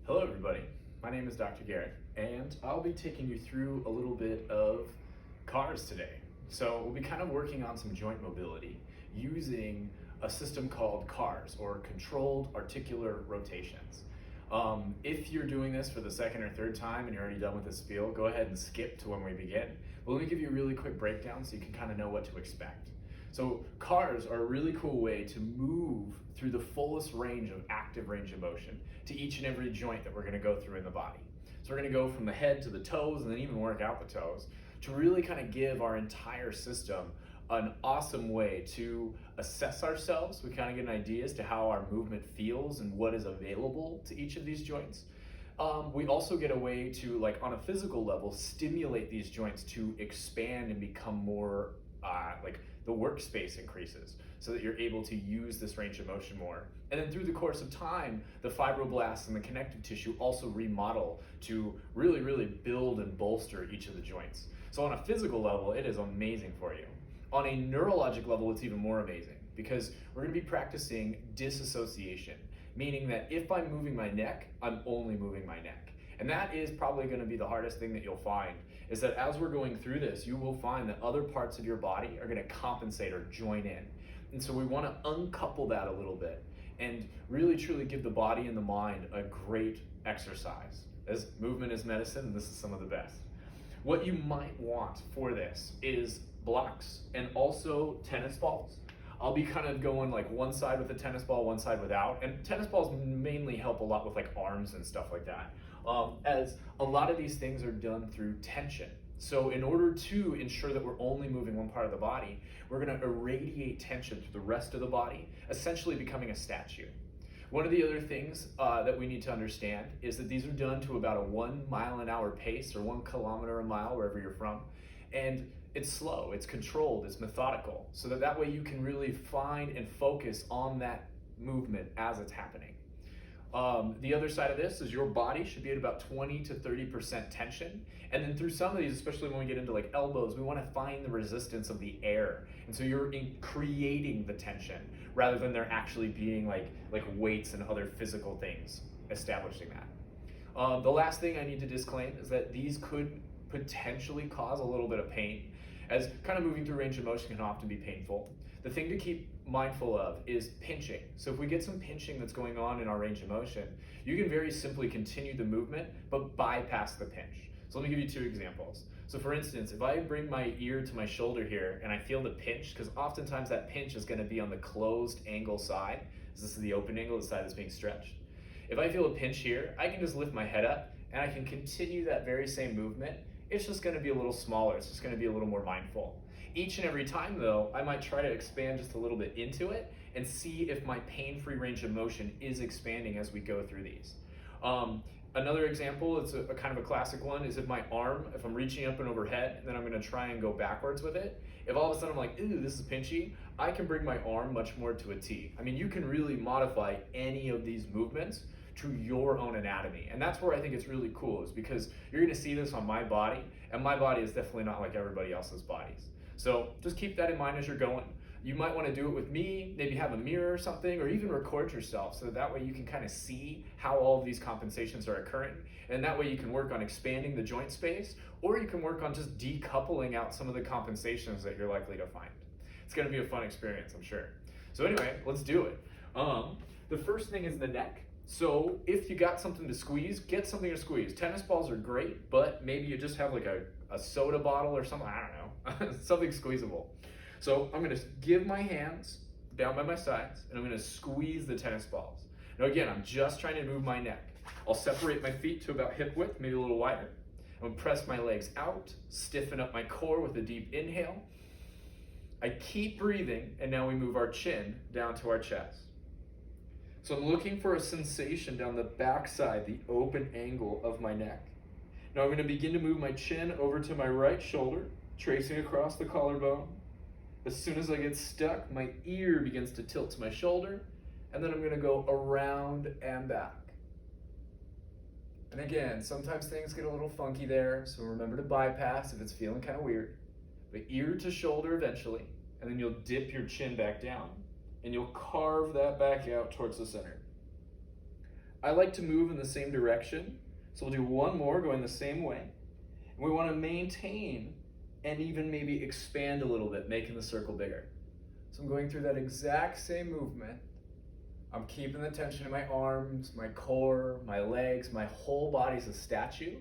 Hello everybody, my name is Dr. Garrett and I'll be taking you through a little bit of CARS today. So we'll be kind of working on some joint mobility using a system called CARS, or Controlled Articular Rotations. If you're doing this for the second or third time and you're already done with this spiel, go ahead and skip to when we begin. But let me give you a really quick breakdown so you can kind of know what to expect. So CARS are a really cool way to move through the fullest range of active range of motion to each and every joint that we're going to go through in the body. So we're going to go from the head to the toes and then even work out the toes to really kind of give our entire system an awesome way to assess ourselves. We kind of get an idea as to how our movement feels and what is available to each of these joints. We also get a way to, like on a physical level, stimulate these joints to expand and become more like the workspace increases so that you're able to use this range of motion more. And then through the course of time, the fibroblasts and the connective tissue also remodel to really build and bolster each of the joints. So on a physical level, it is amazing for you. On a neurologic level, it's even more amazing because we're going to be practicing disassociation, meaning that if I'm moving my neck, I'm only moving my neck. And that is probably going to be the hardest thing that you'll find, is that as we're going through this, you will find that other parts of your body are going to compensate or join in. And so we want to uncouple that a little bit and really truly give the body and the mind a great exercise. As movement is medicine, this is some of the best. What you might want for this is blocks and also tennis balls. I'll be kind of going like one side with a tennis ball, one side without. And tennis balls mainly help a lot with like arms and stuff like that. As a lot of these things are done through tension. So in order to ensure that we're only moving one part of the body, we're going to irradiate tension through the rest of the body, essentially becoming a statue. One of the other things that we need to understand is that these are done to about a 1 mile an hour pace, or 1 kilometer a mile, wherever you're from. And it's slow, it's controlled, it's methodical, so that way you can really find and focus on that movement as it's happening. The other side of this is your body should be at about 20 to 30% tension. And then through some of these, especially when we get into like elbows, we want to find the resistance of the air. And so you're creating the tension rather than there actually being like weights and other physical things establishing that. The last thing I need to disclaim is that these could potentially cause a little bit of pain, as kind of moving through range of motion can often be painful. The thing to keep mindful of is pinching. So if we get some pinching that's going on in our range of motion, you can very simply continue the movement but bypass the pinch. So let me give you 2 examples. So for instance, if I bring my ear to my shoulder here and I feel the pinch, because oftentimes that pinch is going to be on the closed angle side. This is the open angle, the side that's being stretched. If I feel a pinch here, I can just lift my head up and I can continue that very same movement. It's just going to be a little smaller. It's just going to be a little more mindful. Each and every time though, I might try to expand just a little bit into it and see if my pain-free range of motion is expanding as we go through these. Another example, it's a kind of a classic one, is if my arm, if I'm reaching up and overhead, then I'm going to try and go backwards with it. If all of a sudden I'm like, ooh, this is pinchy, I can bring my arm much more to a T. I mean, you can really modify any of these movements to your own anatomy. And that's where I think it's really cool, is because you're going to see this on my body, and my body is definitely not like everybody else's bodies. So just keep that in mind as you're going. You might want to do it with me, maybe have a mirror or something, or even record yourself, so that way you can kind of see how all of these compensations are occurring. And that way you can work on expanding the joint space, or you can work on just decoupling out some of the compensations that you're likely to find. It's going to be a fun experience, I'm sure. So anyway, let's do it. The first thing is the neck. So if you got something to squeeze, get something to squeeze. Tennis balls are great, but maybe you just have like a soda bottle or something, I don't know, something squeezable. So I'm gonna give my hands down by my sides and I'm gonna squeeze the tennis balls. Now again, I'm just trying to move my neck. I'll separate my feet to about hip width, maybe a little wider. I'm gonna press my legs out, stiffen up my core with a deep inhale. I keep breathing, and now we move our chin down to our chest. So I'm looking for a sensation down the back side, the open angle of my neck. Now I'm going to begin to move my chin over to my right shoulder, tracing across the collarbone. As soon as I get stuck, my ear begins to tilt to my shoulder, and then I'm going to go around and back. And again, sometimes things get a little funky there, so remember to bypass if it's feeling kind of weird. But ear to shoulder eventually, and then you'll dip your chin back down, and you'll carve that back out towards the center. I like to move in the same direction. So we'll do one more going the same way. And we want to maintain and even maybe expand a little bit, making the circle bigger. So I'm going through that exact same movement. I'm keeping the tension in my arms, my core, my legs, my whole body's a statue.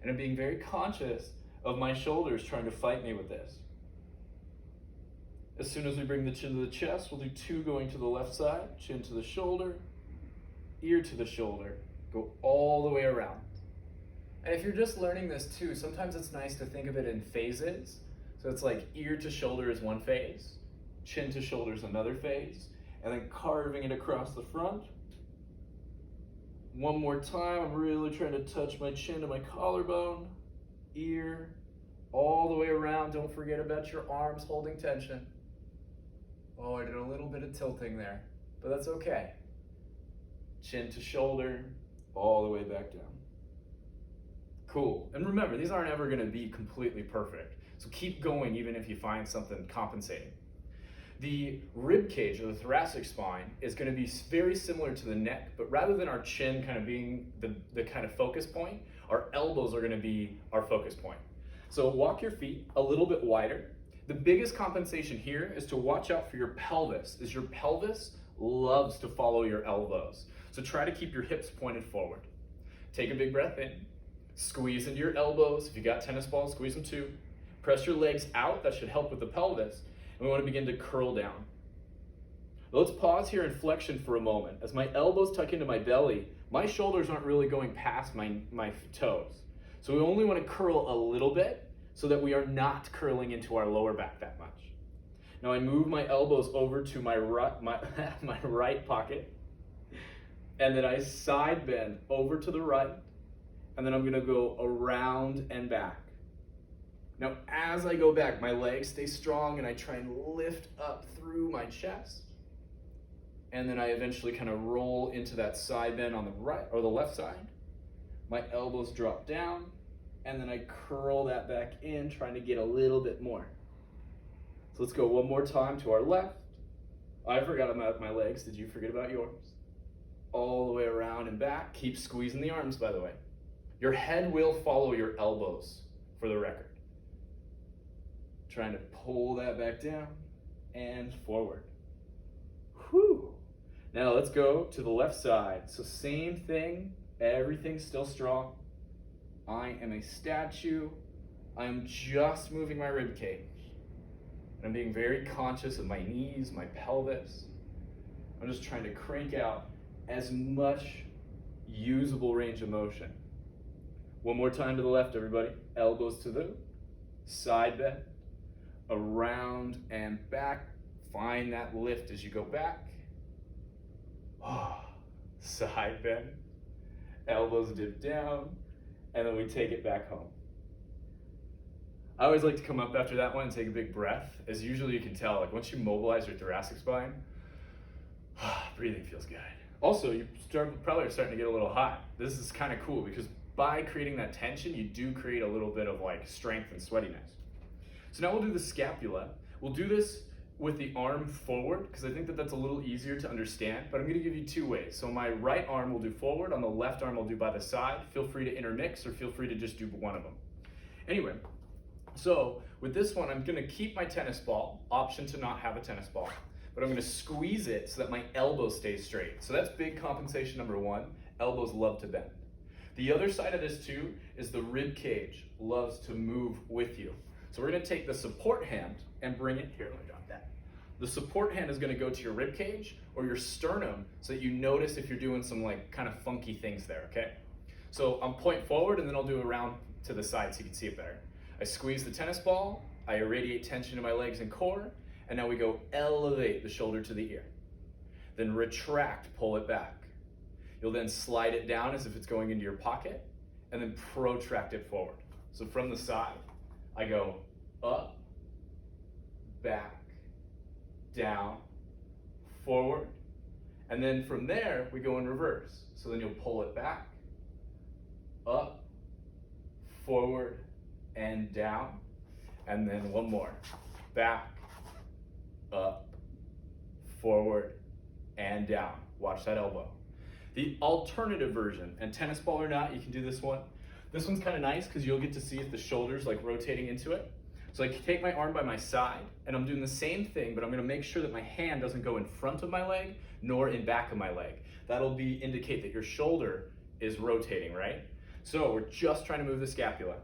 And I'm being very conscious of my shoulders trying to fight me with this. As soon as we bring the chin to the chest, we'll do 2 going to the left side, chin to the shoulder, ear to the shoulder, go all the way around. And if you're just learning this too, sometimes it's nice to think of it in phases. So it's like ear to shoulder is one phase, chin to shoulder is another phase, and then carving it across the front. One more time, I'm really trying to touch my chin to my collarbone, ear, all the way around. Don't forget about your arms holding tension. Oh, I did a little bit of tilting there, but that's okay. Chin to shoulder, all the way back down. Cool. And remember, these aren't ever going to be completely perfect. So keep going even if you find something compensating. The rib cage, or the thoracic spine, is going to be very similar to the neck, but rather than our chin kind of being the kind of focus point, our elbows are going to be our focus point. So walk your feet a little bit wider. The biggest compensation here is to watch out for your pelvis, as your pelvis loves to follow your elbows. So try to keep your hips pointed forward. Take a big breath in. Squeeze into your elbows. If you got tennis balls, squeeze them too. Press your legs out. That should help with the pelvis. And we want to begin to curl down. Let's pause here in flexion for a moment. As my elbows tuck into my belly, my shoulders aren't really going past my toes. So we only want to curl a little bit so that we are not curling into our lower back that much. Now I move my elbows over to my right pocket, and then I side bend over to the right, and then I'm gonna go around and back. Now as I go back, my legs stay strong and I try and lift up through my chest. And then I eventually kind of roll into that side bend on the right or the left side. My elbows drop down, and then I curl that back in, trying to get a little bit more. So let's go one more time to our left. I forgot about my legs. Did you forget about yours? All the way around and back. Keep squeezing the arms, by the way. Your head will follow your elbows, for the record. Trying to pull that back down and forward. Whew. Now let's go to the left side. So same thing, everything's still strong. I am a statue. I am just moving my rib cage. And I'm being very conscious of my knees, my pelvis. I'm just trying to crank out as much usable range of motion. One more time to the left, everybody. Elbows to the side bend, around and back. Find that lift as you go back. Side bend, elbows dip down, and then we take it back home. I always like to come up after that one and take a big breath, as usually you can tell, like once you mobilize your thoracic spine, breathing feels good. Also, you probably are starting to get a little hot. This is kind of cool because by creating that tension, you do create a little bit of like strength and sweatiness. So now we'll do the scapula. We'll do this with the arm forward because I think that that's a little easier to understand, but I'm going to give you 2 ways. So my right arm will do forward, on the left arm will do by the side. Feel free to intermix or feel free to just do one of them. Anyway, so with this one, I'm going to keep my tennis ball, option to not have a tennis ball, but I'm going to squeeze it so that my elbow stays straight. So that's big compensation number 1. Elbows love to bend. The other side of this too is the rib cage loves to move with you. So we're going to take the support hand and bring it here. Let me drop that. The support hand is going to go to your rib cage or your sternum so that you notice if you're doing some like kind of funky things there, okay? So I'm point forward and then I'll do a round to the side so you can see it better. I squeeze the tennis ball, I irradiate tension to my legs and core, and now we go elevate the shoulder to the ear. Then retract, pull it back. You'll then slide it down as if it's going into your pocket, and then protract it forward. So from the side, I go up, back, down, forward, and then from there, we go in reverse. So then you'll pull it back, up, forward, and down, and then one more. Back, up, forward, and down. Watch that elbow. The alternative version, and tennis ball or not, you can do this one. This one's kind of nice because you'll get to see if the shoulder's like rotating into it. So I take my arm by my side and I'm doing the same thing, but I'm gonna make sure that my hand doesn't go in front of my leg nor in back of my leg. That'll indicate that your shoulder is rotating, right? So we're just trying to move the scapula.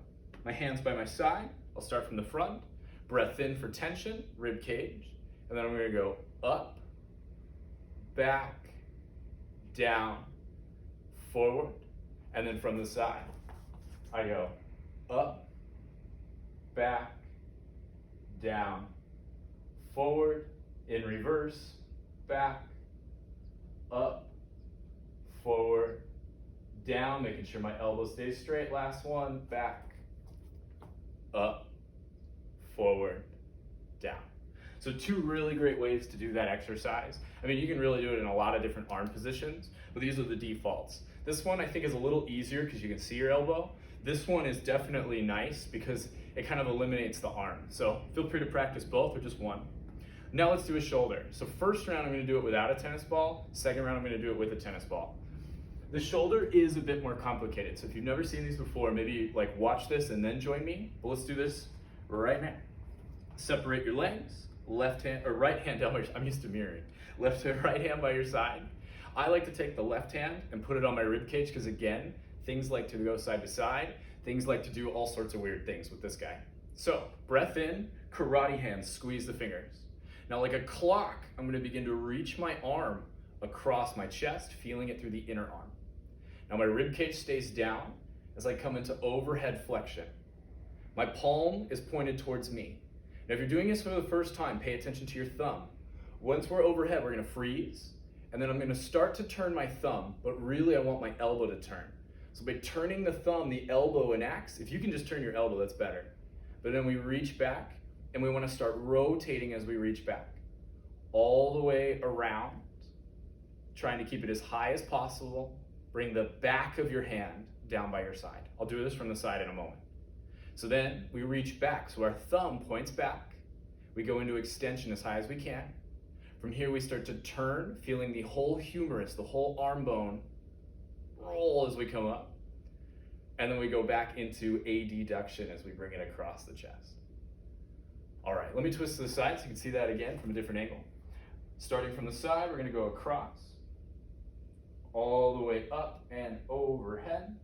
My hand's by my side. I'll start from the front, breath in for tension, rib cage, and then I'm gonna go up, back, down, forward, and then from the side, I go up, back, down, forward, in reverse, back, up, forward, down, making sure my elbow stays straight. Last one, back, up, forward, down. So two really great ways to do that exercise. I mean, you can really do it in a lot of different arm positions, but these are the defaults. This one I think is a little easier because you can see your elbow. This one is definitely nice because it kind of eliminates the arm. So feel free to practice both or just one. Now let's do a shoulder. So first round I'm gonna do it without a tennis ball. Second round I'm gonna do it with a tennis ball. The shoulder is a bit more complicated. So if you've never seen these before, maybe like watch this and then join me. But let's do this right now. Separate your legs, left hand or right hand down by I'm used to mirroring. Left to right hand by your side. I like to take the left hand and put it on my rib cage because again, things like to go side to side. Things like to do all sorts of weird things with this guy. So breath in, karate hands, squeeze the fingers. Now like a clock, I'm gonna begin to reach my arm across my chest, feeling it through the inner arm. Now my rib cage stays down as I come into overhead flexion. My palm is pointed towards me. Now if you're doing this for the first time, pay attention to your thumb. Once we're overhead, we're gonna freeze, and then I'm gonna start to turn my thumb, but really I want my elbow to turn. So by turning the thumb, the elbow enacts. If you can just turn your elbow, that's better. But then we reach back, and we wanna start rotating as we reach back. All the way around, trying to keep it as high as possible. Bring the back of your hand down by your side. I'll do this from the side in a moment. So then we reach back, so our thumb points back. We go into extension as high as we can. From here we start to turn, feeling the whole humerus, the whole arm bone, roll as we come up. And then we go back into adduction as we bring it across the chest. All right, let me twist to the side so you can see that again from a different angle. Starting from the side, we're gonna go across, all the way up and overhead.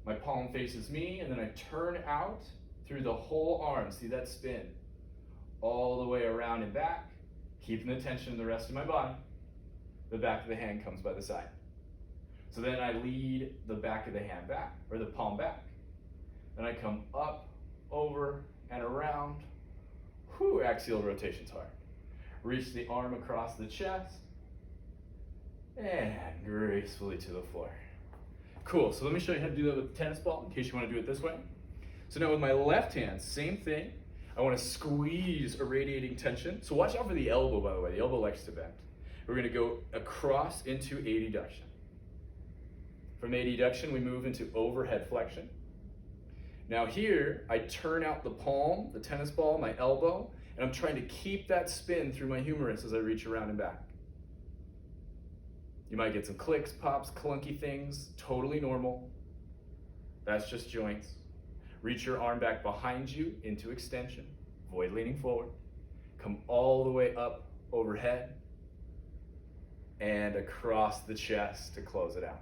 My palm faces me, and then I turn out through the whole arm. See that spin? All the way around and back, keeping the tension in the rest of my body. The back of the hand comes by the side. So then I lead the back of the hand back, or the palm back. Then I come up, over, and around. Whew, axial rotation's hard. Reach the arm across the chest, and gracefully to the floor. Cool, so let me show you how to do that with the tennis ball in case you want to do it this way. So now with my left hand, same thing. I want to squeeze a radiating tension. So watch out for the elbow, by the way. The elbow likes to bend. We're going to go across into adduction. From adduction, we move into overhead flexion. Now here, I turn out the palm, the tennis ball, my elbow, and I'm trying to keep that spin through my humerus as I reach around and back. You might get some clicks, pops, clunky things, totally normal. That's just joints. Reach your arm back behind you into extension. Avoid leaning forward. Come all the way up overhead and across the chest to close it out.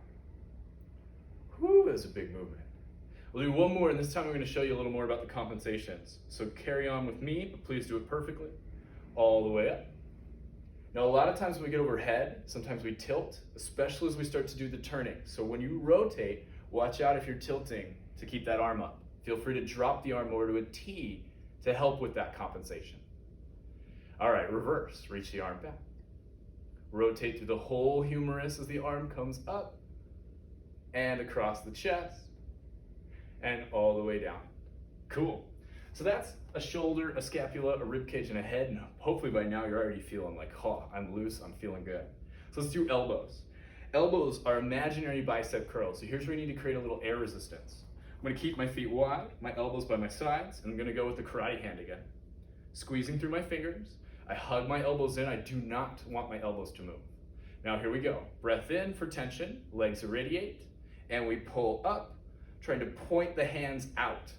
Whew, that's a big movement. We'll do one more, and this time I'm going to show you a little more about the compensations. So carry on with me, but please do it perfectly. All the way up. Now, a lot of times when we get overhead, sometimes we tilt, especially as we start to do the turning. So when you rotate, watch out if you're tilting to keep that arm up. Feel free to drop the arm over to a T to help with that compensation. All right, reverse, reach the arm back. Rotate through the whole humerus as the arm comes up and across the chest and all the way down. Cool. So that's a shoulder, a scapula, a rib cage, and a head. And hopefully by now you're already feeling like, oh, I'm loose, I'm feeling good. So let's do elbows. Elbows are imaginary bicep curls. So here's where you need to create a little air resistance. I'm gonna keep my feet wide, my elbows by my sides, and I'm gonna go with the karate hand again. Squeezing through my fingers, I hug my elbows in. I do not want my elbows to move. Now here we go. Breath in for tension, legs irradiate, and we pull up, trying to point the hands out.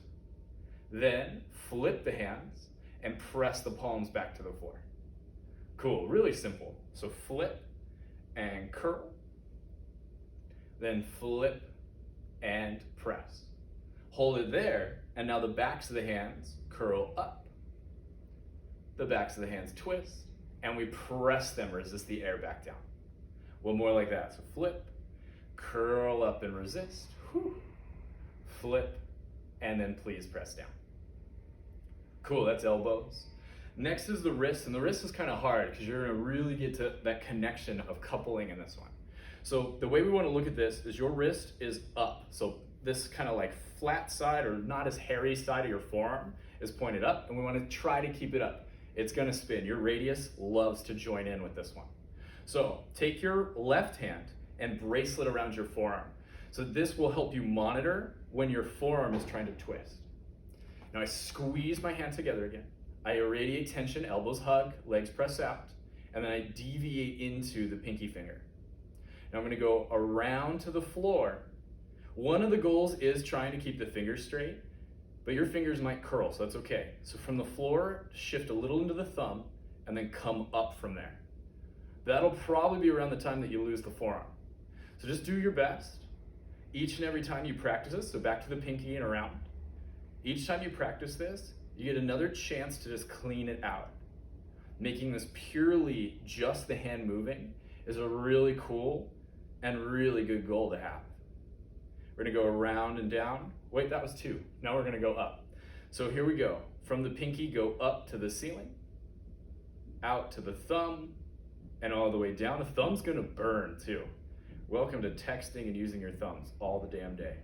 Then flip the hands and press the palms back to the floor. Cool, really simple. So flip and curl, then flip and press. Hold it there, and now the backs of the hands curl up. The backs of the hands twist, and we press them, resist the air back down. One more like that. So flip, curl up and resist. Whew. Flip, and then please press down. Cool, that's elbows. Next is the wrist, and the wrist is kind of hard because you're gonna really get to that connection of coupling in this one. So the way we wanna look at this is your wrist is up. So this kind of like flat side or not as hairy side of your forearm is pointed up, and we wanna try to keep it up. It's gonna spin. Your radius loves to join in with this one. So take your left hand and bracelet around your forearm. So this will help you monitor when your forearm is trying to twist. Now I squeeze my hand together again. I irradiate tension, elbows hug, legs press out, and then I deviate into the pinky finger. Now I'm gonna go around to the floor. One of the goals is trying to keep the fingers straight, but your fingers might curl, so that's okay. So from the floor, shift a little into the thumb, and then come up from there. That'll probably be around the time that you lose the forearm. So just do your best. Each and every time you practice this, so back to the pinky and around. Each time you practice this, you get another chance to just clean it out. Making this purely just the hand moving is a really cool and really good goal to have. We're gonna go around and down. Wait, that was 2. Now we're gonna go up. So here we go. From the pinky, go up to the ceiling, out to the thumb, and all the way down. The thumb's gonna burn too. Welcome to texting and using your thumbs all the damn day.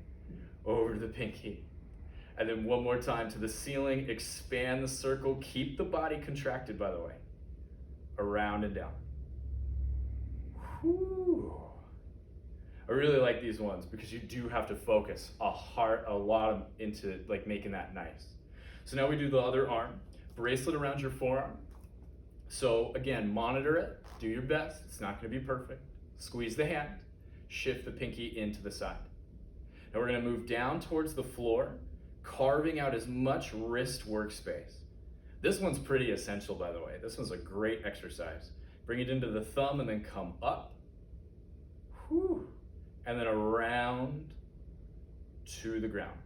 Over to the pinky. And then one more time to the ceiling, expand the circle, keep the body contracted, by the way. Around and down. Whew. I really like these ones because you do have to focus a lot into like making that nice. So now we do the other arm, bracelet around your forearm. So again, monitor it, do your best. It's not gonna be perfect. Squeeze the hand, shift the pinky into the side. Now we're gonna move down towards the floor, carving out as much wrist workspace. This one's pretty essential, by the way. This one's a great exercise. Bring it into the thumb and then come up. Whew. And then around to the ground.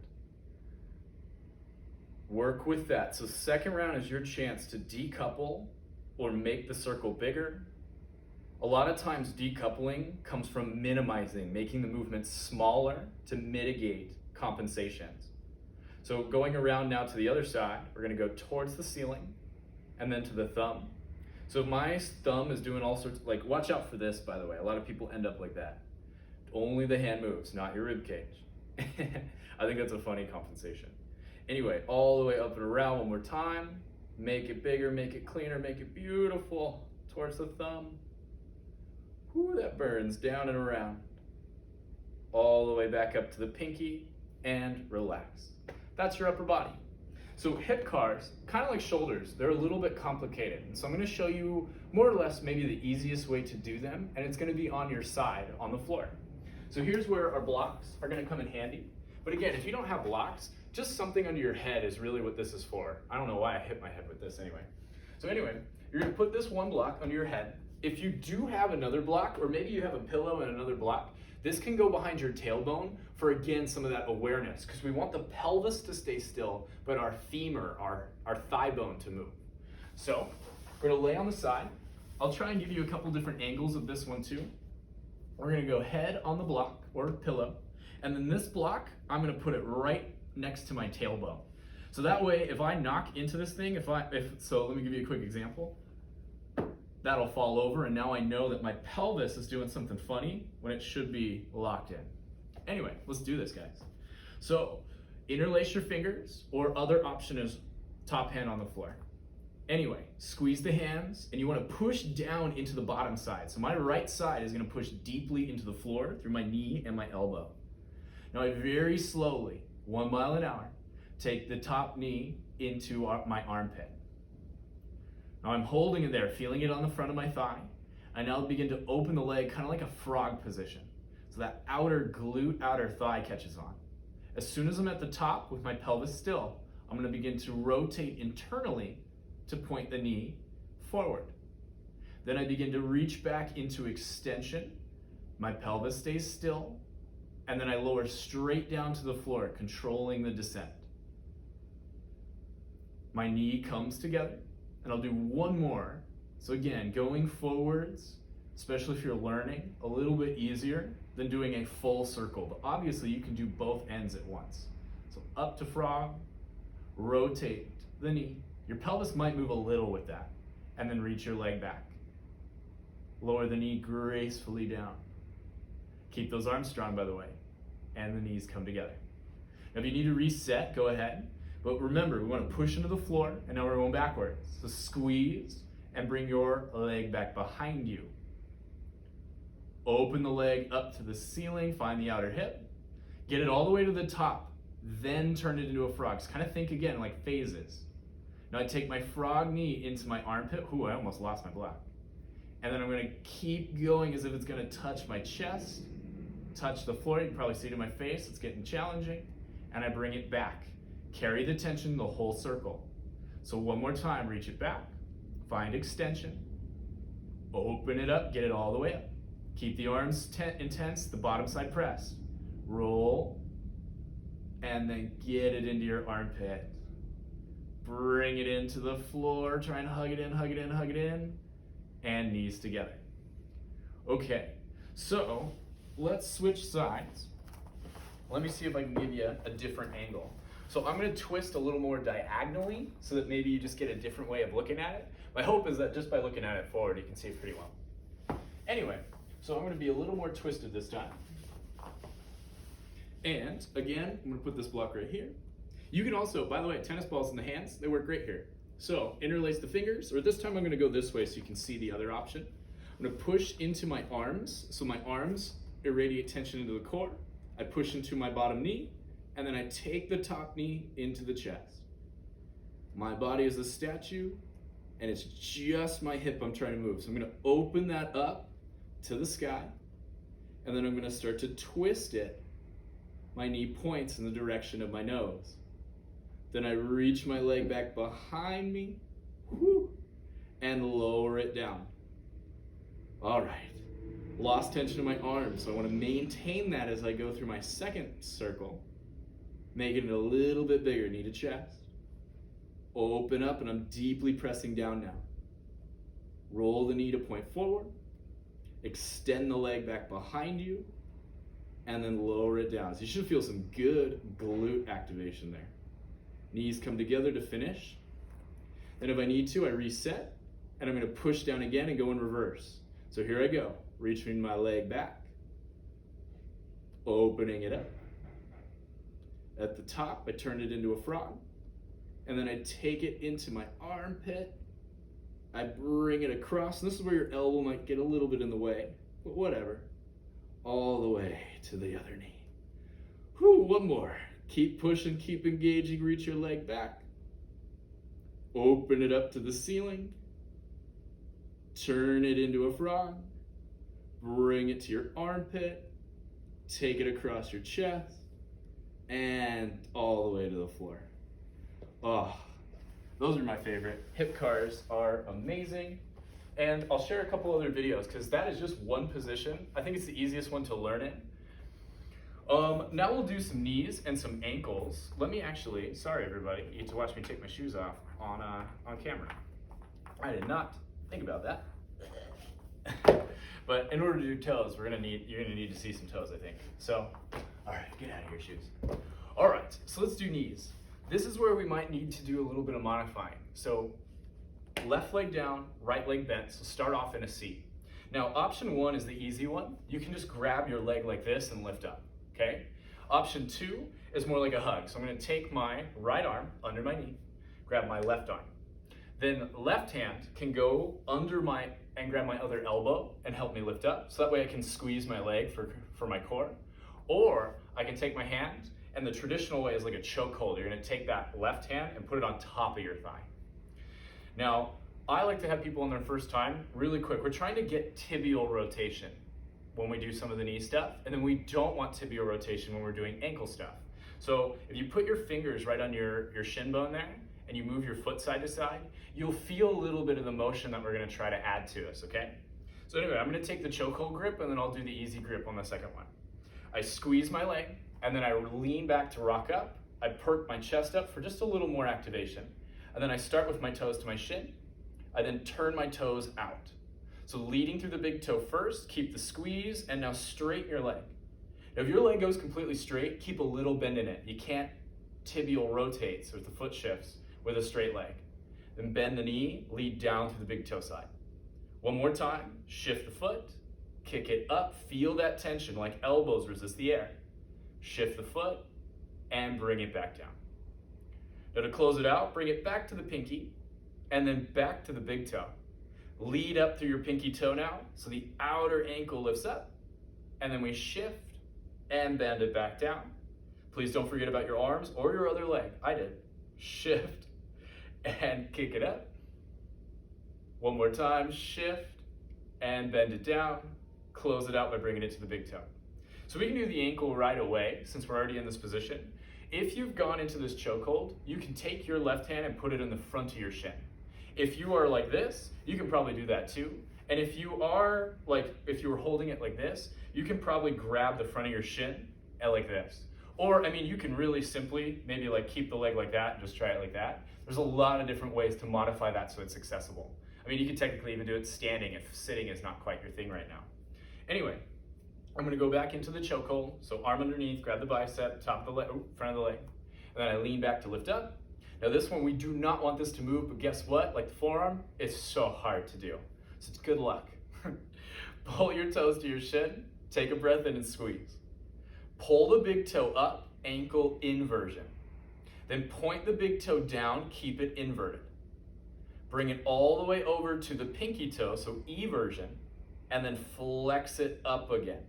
Work with that. So second round is your chance to decouple or make the circle bigger. A lot of times decoupling comes from minimizing, making the movement smaller to mitigate compensations. So going around now to the other side, we're gonna go towards the ceiling and then to the thumb. So my thumb is doing all sorts, like watch out for this, by the way. A lot of people end up like that. Only the hand moves, not your rib cage. I think that's a funny compensation. Anyway, all the way up and around one more time. Make it bigger, make it cleaner, make it beautiful. Towards the thumb. Whoo, that burns down and around. All the way back up to the pinky and relax. That's your upper body. So hip cars, kind of like shoulders, they're a little bit complicated. And so I'm gonna show you more or less maybe the easiest way to do them, and it's gonna be on your side on the floor. So here's where our blocks are gonna come in handy. But again, if you don't have blocks, just something under your head is really what this is for. I don't know why I hit my head with this anyway. So anyway, you're gonna put this one block under your head. If you do have another block, or maybe you have a pillow and another block, this can go behind your tailbone for, again, some of that awareness, because we want the pelvis to stay still, but our femur, our thigh bone to move. So we're gonna lay on the side. I'll try and give you a couple different angles of this one too. We're gonna go head on the block or pillow, and then this block, I'm gonna put it right next to my tailbone. So that way, if I knock into this thing, so let me give you a quick example. That'll fall over, and now I know that my pelvis is doing something funny when it should be locked in. Anyway, let's do this, guys. So interlace your fingers, or other option is top hand on the floor. Anyway, squeeze the hands, and you want to push down into the bottom side. So my right side is going to push deeply into the floor through my knee and my elbow. Now I very slowly, 1 mile an hour, take the top knee into my armpit. Now I'm holding it there, feeling it on the front of my thigh, I now begin to open the leg kind of like a frog position. So that outer glute, outer thigh catches on. As soon as I'm at the top with my pelvis still, I'm going to begin to rotate internally to point the knee forward. Then I begin to reach back into extension. My pelvis stays still. And then I lower straight down to the floor, controlling the descent. My knee comes together, and I'll do one more. So again, going forwards, especially if you're learning, a little bit easier than doing a full circle. But obviously you can do both ends at once. So up to frog, rotate the knee. Your pelvis might move a little with that, and then reach your leg back. Lower the knee gracefully down. Keep those arms strong, by the way, and the knees come together. Now if you need to reset, go ahead. But remember, we want to push into the floor, and now we're going backwards. So squeeze and bring your leg back behind you. Open the leg up to the ceiling, find the outer hip. Get it all the way to the top, then turn it into a frog. So kind of think again like phases. Now I take my frog knee into my armpit. Ooh, I almost lost my block. And then I'm going to keep going as if it's going to touch my chest, touch the floor. You can probably see it in my face. It's getting challenging. And I bring it back. Carry the tension the whole circle. So one more time, reach it back. Find extension. Open it up, get it all the way up. Keep the arms intense, the bottom side pressed. Roll, and then get it into your armpit. Bring it into the floor, trying to hug it in, hug it in, hug it in, and knees together. Okay, so let's switch sides. Let me see if I can give you a different angle. So I'm going to twist a little more diagonally so that maybe you just get a different way of looking at it. My hope is that just by looking at it forward, you can see it pretty well. Anyway, so I'm going to be a little more twisted this time. And again, I'm going to put this block right here. You can also, by the way, tennis balls in the hands, they work great here. So interlace the fingers, or this time I'm going to go this way so you can see the other option. I'm going to push into my arms, so my arms irradiate tension into the core. I push into my bottom knee, and then I take the top knee into the chest. My body is a statue, and it's just my hip I'm trying to move. So I'm going to open that up to the sky, and then I'm going to start to twist it. My knee points in the direction of my nose. Then I reach my leg back behind me, and lower it down. All right, lost tension in my arms, so I want to maintain that as I go through my second circle. Making it a little bit bigger, knee to chest. Open up, and I'm deeply pressing down now. Roll the knee to point forward. Extend the leg back behind you, and then lower it down. So you should feel some good glute activation there. Knees come together to finish. Then if I need to, I reset, and I'm going to push down again and go in reverse. So here I go, reaching my leg back, opening it up. At the top, I turn it into a frog, and then I take it into my armpit. I bring it across, and this is where your elbow might get a little bit in the way, but whatever. All the way to the other knee. Whew, one more. Keep pushing, keep engaging, reach your leg back. Open it up to the ceiling. Turn it into a frog. Bring it to your armpit. Take it across your chest. And all the way to the floor. Oh, those are my favorite. Hip cars are amazing. And I'll share a couple other videos because that is just one position. I think it's the easiest one to learn in. Now we'll do some knees and some ankles. Let me actually, sorry everybody, you get to watch me take my shoes off on camera. I did not think about that. But in order to do toes, you're gonna need to see some toes, I think. So, all right, get out of here, shoes. All right, so let's do knees. This is where we might need to do a little bit of modifying. So left leg down, right leg bent, so start off in a C. Now option 1 is the easy one. You can just grab your leg like this and lift up, okay? Option 2 is more like a hug. So I'm gonna take my right arm under my knee, grab my left arm. Then left hand can go under and grab my other elbow and help me lift up. So that way I can squeeze my leg for my core. Or I can take my hand, and the traditional way is like a choke hold. You're gonna take that left hand and put it on top of your thigh. Now, I like to have people on their first time, really quick, we're trying to get tibial rotation when we do some of the knee stuff, and then we don't want tibial rotation when we're doing ankle stuff. So if you put your fingers right on your shin bone there, and you move your foot side to side, you'll feel a little bit of the motion that we're gonna try to add to us, okay? So anyway, I'm gonna take the chokehold grip, and then I'll do the easy grip on the second one. I squeeze my leg, and then I lean back to rock up. I perk my chest up for just a little more activation. And then I start with my toes to my shin. I then turn my toes out. So leading through the big toe first, keep the squeeze, and now straighten your leg. Now if your leg goes completely straight, keep a little bend in it. You can't tibial rotate, so the foot shifts with a straight leg. Then bend the knee, lead down through the big toe side. One more time, shift the foot, kick it up, feel that tension like elbows resist the air. Shift the foot, and bring it back down. Now to close it out, bring it back to the pinky, and then back to the big toe. Lead up through your pinky toe now, so the outer ankle lifts up, and then we shift and bend it back down. Please don't forget about your arms or your other leg. I did. Shift and kick it up. One more time, shift and bend it down. Close it out by bringing it to the big toe. So we can do the ankle right away since we're already in this position. If you've gone into this chokehold, you can take your left hand and put it in the front of your shin. If you are like this, you can probably do that too. And if you are if you were holding it like this, you can probably grab the front of your shin like this. Or, I mean, you can really simply maybe keep the leg like that and just try it like that. There's a lot of different ways to modify that so it's accessible. I mean, you can technically even do it standing if sitting is not quite your thing right now. Anyway, I'm gonna go back into the chokehold. So arm underneath, grab the bicep, top of the leg, front of the leg. And then I lean back to lift up. Now this one, we do not want this to move, but guess what? Like the forearm, it's so hard to do. So it's good luck. Pull your toes to your shin, take a breath in and squeeze. Pull the big toe up, ankle inversion. Then point the big toe down, keep it inverted. Bring it all the way over to the pinky toe, so eversion, and then flex it up again.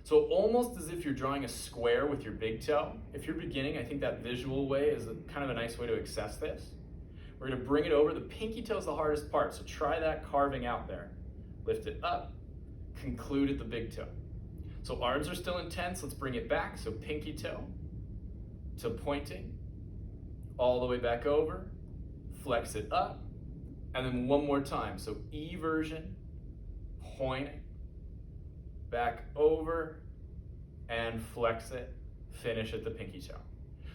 So almost as if you're drawing a square with your big toe. If you're beginning, I think that visual way is kind of a nice way to access this. We're gonna bring it over. The pinky toe is the hardest part, so try that carving out there. Lift it up, conclude at the big toe. So arms are still intense, let's bring it back. So pinky toe to pointing, all the way back over, flex it up, and then one more time. So eversion, pointing, back over, and flex it, finish at the pinky toe.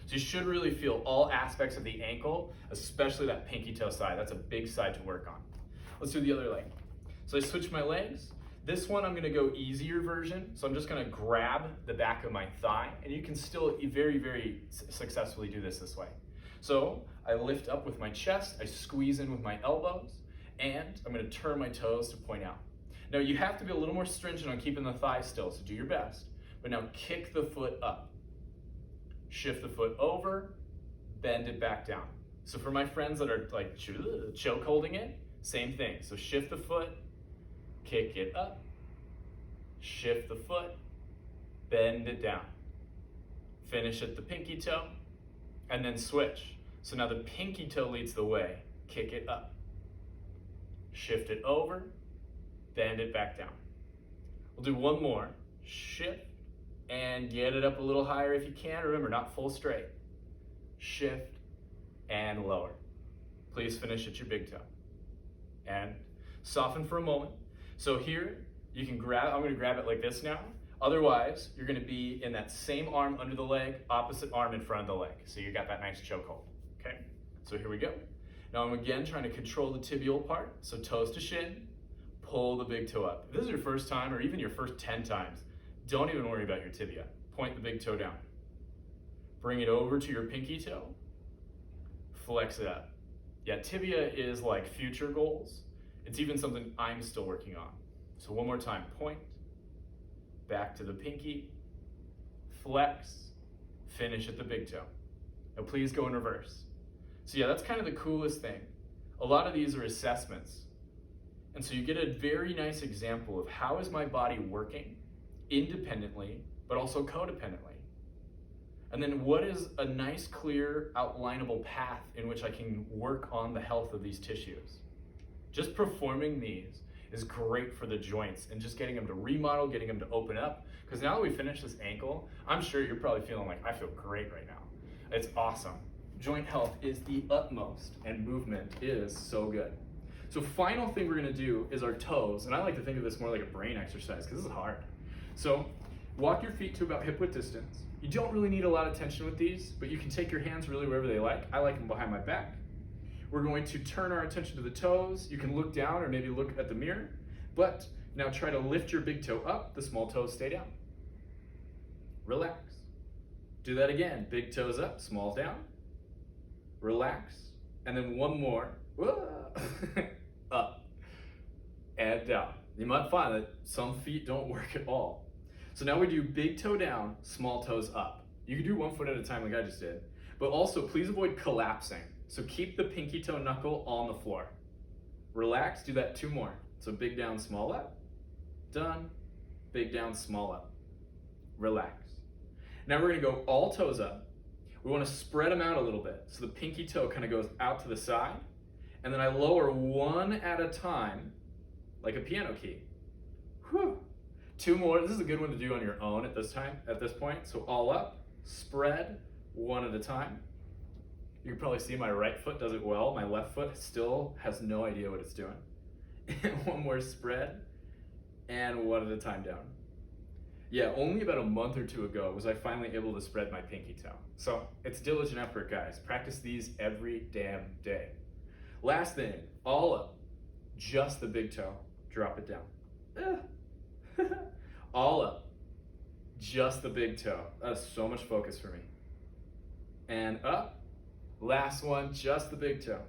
So you should really feel all aspects of the ankle, especially that pinky toe side. That's a big side to work on. Let's do the other leg. So I switch my legs. This one I'm gonna go easier version. So I'm just gonna grab the back of my thigh, and you can still very, very successfully do this way. So I lift up with my chest, I squeeze in with my elbows, and I'm gonna turn my toes to point out. Now you have to be a little more stringent on keeping the thigh still, so do your best. But now kick the foot up. Shift the foot over, bend it back down. So for my friends that are choke holding it, same thing. So shift the foot, kick it up, shift the foot, bend it down. Finish at the pinky toe, and then switch. So now the pinky toe leads the way, kick it up. Shift it over, bend it back down. We'll do one more. Shift and get it up a little higher if you can. Remember, not full straight. Shift and lower. Please finish at your big toe. And soften for a moment. So here, you can grab, I'm gonna grab it like this now. Otherwise, you're gonna be in that same arm under the leg, opposite arm in front of the leg. So you got that nice chokehold, okay? So here we go. Now I'm again trying to control the tibial part. So toes to shin, pull the big toe up. If this is your first time or even your first 10 times, don't even worry about your tibia. Point the big toe down. Bring it over to your pinky toe, flex it up. Yeah, tibia is like future goals. It's even something I'm still working on. So one more time, point, back to the pinky, flex, finish at the big toe. Now please go in reverse. So yeah, that's kind of the coolest thing. A lot of these are assessments. And so you get a very nice example of how is my body working independently, but also codependently. And then what is a nice, clear, outlinable path in which I can work on the health of these tissues. Just performing these is great for the joints and just getting them to remodel, getting them to open up. Because now that we finished this ankle, I'm sure you're probably feeling like, I feel great right now. It's awesome. Joint health is the utmost, and movement is so good. So final thing we're gonna do is our toes, and I like to think of this more like a brain exercise because this is hard. So walk your feet to about hip width distance. You don't really need a lot of tension with these, but you can take your hands really wherever they like. I like them behind my back. We're going to turn our attention to the toes. You can look down or maybe look at the mirror, but now try to lift your big toe up, the small toes stay down. Relax. Do that again, big toes up, smalls down. Relax, and then one more, up and down. You might find that some feet don't work at all. So now we do big toe down, small toes up. You can do 1 foot at a time like I just did, but also please avoid collapsing. So keep the pinky toe knuckle on the floor. Relax, do that 2 more. So big down, small up, done. Big down, small up, relax. Now we're gonna go all toes up. We wanna spread them out a little bit. So the pinky toe kind of goes out to the side, and then I lower 1 at a time, like a piano key. Whew. 2 more, this is a good one to do on your own at this point. So all up, spread, 1 at a time. You can probably see my right foot does it well. My left foot still has no idea what it's doing. And 1 more spread, and 1 at a time down. Yeah, only about a month or 2 ago was I finally able to spread my pinky toe. So it's diligent effort, guys. Practice these every damn day. Last thing, all up, just the big toe, drop it down. All up, just the big toe. That is so much focus for me. And up, last one, just the big toe.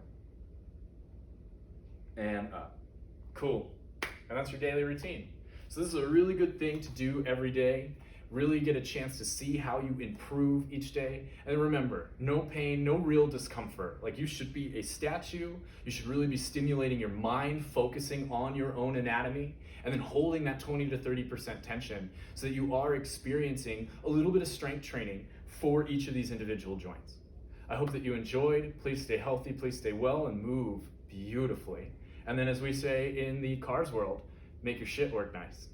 And up. Cool. And that's your daily routine. So this is a really good thing to do every day. Really get a chance to see how you improve each day. And remember, no pain, no real discomfort. Like, you should be a statue. You should really be stimulating your mind, focusing on your own anatomy, and then holding that 20 to 30% tension so that you are experiencing a little bit of strength training for each of these individual joints. I hope that you enjoyed. Please stay healthy, please stay well, and move beautifully. And then, as we say in the cars world, make your shit work nice.